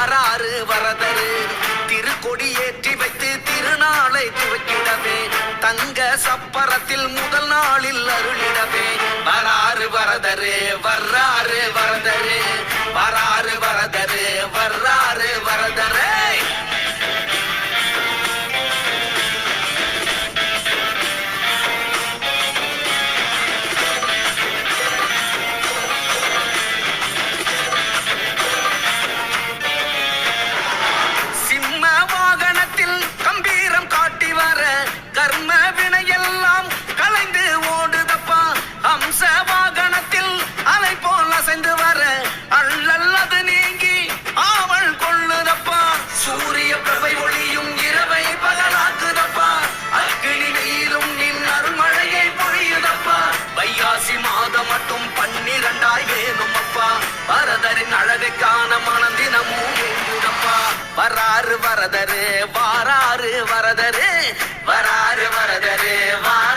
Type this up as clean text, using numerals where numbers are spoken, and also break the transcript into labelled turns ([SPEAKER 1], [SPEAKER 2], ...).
[SPEAKER 1] வாராறு வரதரு திருக்கொடி ஏற்றி வைத்து திருநாளை துவக்கிடவே தங்க சப்பரத்தில் முதல் நாளில் அருளிடவே வராறு வரதரு வர்றாரு வரதரு வராறு வரதரு வர்றாரு வரதரே கர்ம வினையெல்லாம் கலைந்து ஓடுதப்பா அம்ச வாகனத்தில் அலை போல் அசைந்து வர அள்ளல்லது நீங்கி ஆவல் கொள்ளுதப்பா சூரிய பிரபை ஒளியும் இரவை பகலாக்குதப்பா அக்கினி வெயிலும் நின் அருள்மழையை பொழியுதப்பா வைகாசி மாதம் மட்டும் 12 வேணும் அப்பா வரதரின் அழகை காண மனதினமும் வேண்டுதப்பா வராறு வரதரு வாராறு வரதரு வராறு வரதரு வார